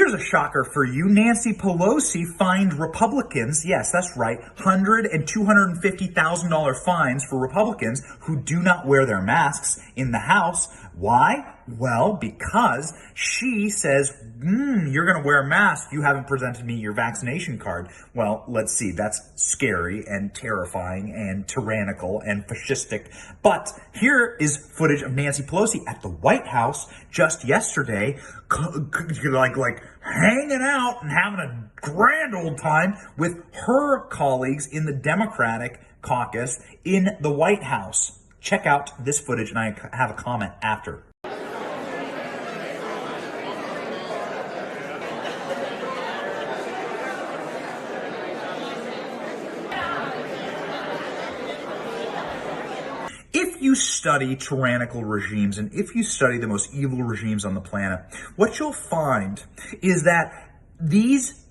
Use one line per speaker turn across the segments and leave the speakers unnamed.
Here's a shocker for you. Nancy Pelosi fined Republicans. Yes, that's right. $100,000 and $250,000 fines for Republicans who do not wear their masks in the House. Why? Well, because she says, you're going to wear a mask. You haven't presented me your vaccination card. Well, let's see. That's scary and terrifying and tyrannical and fascistic. But here is footage of Nancy Pelosi at the White House just yesterday, like hanging out and having a grand old time with her colleagues in the Democratic caucus in the White House. Check out this footage, and I have a comment after. If you study tyrannical regimes and if you study the most evil regimes on the planet, what you'll find is that these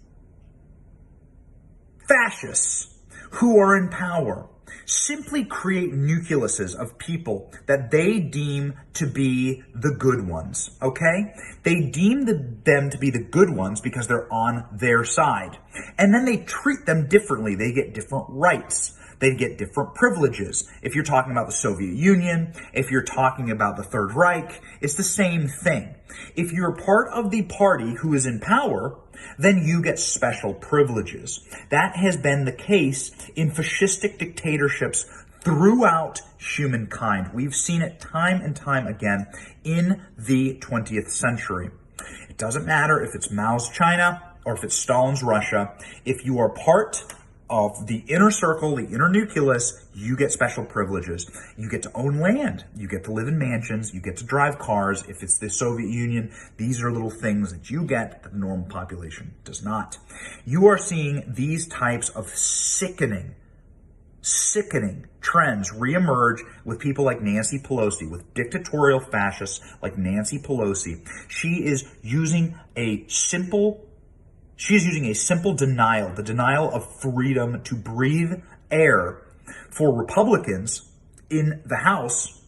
fascists who are in power simply create nucleuses of people that they deem to be the good ones, okay? They deem them to be the good ones because they're on their side. And then they treat them differently. They get different rights. They get different privileges. If you're talking about the Soviet Union, if you're talking about the Third Reich, it's the same thing. If you're part of the party who is in power, then you get special privileges. That has been the case in fascistic dictatorships throughout humankind. We've seen it time and time again in the 20th century. It doesn't matter if it's Mao's China or if it's Stalin's Russia. If you are part of the inner circle, the inner nucleus, you get special privileges. You get to own land. You get to live in mansions. You get to drive cars. If it's the Soviet Union, these are little things that you get that the normal population does not. You are seeing these types of sickening trends reemerge with people like Nancy Pelosi, with dictatorial fascists like Nancy Pelosi. She is using a simple denial, the denial of freedom to breathe air for Republicans in the House,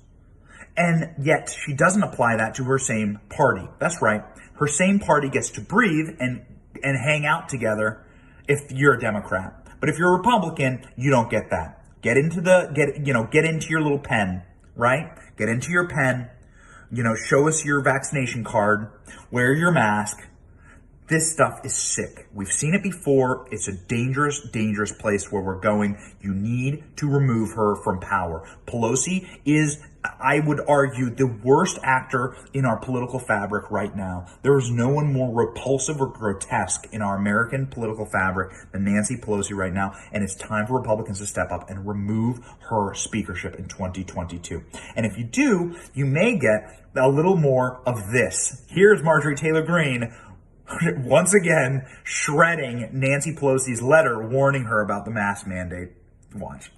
and yet she doesn't apply that to her same party. That's right. Her same party gets to breathe and hang out together if you're a Democrat. But if you're a Republican, you don't get that. Get into your little pen, right? Get into your pen, show us your vaccination card, wear your mask. This stuff is sick. We've seen it before. It's a dangerous, dangerous place where we're going. You need to remove her from power. Pelosi is, I would argue, the worst actor in our political fabric right now. There is no one more repulsive or grotesque in our American political fabric than Nancy Pelosi right now. And it's time for Republicans to step up and remove her speakership in 2022. And if you do, you may get a little more of this. Here's Marjorie Taylor Greene once again shredding Nancy Pelosi's letter warning her about the mask mandate. Watch.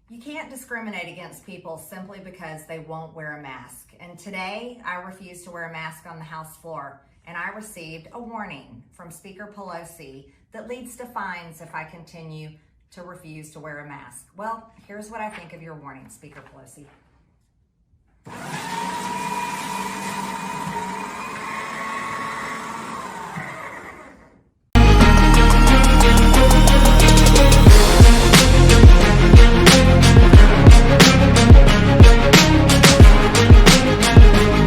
You can't discriminate against people simply because they won't wear a mask. And today, I refused to wear a mask on the House floor, and I received a warning from Speaker Pelosi that leads to fines if I continue to refuse to wear a mask. Well, here's what I think of your warning, Speaker Pelosi.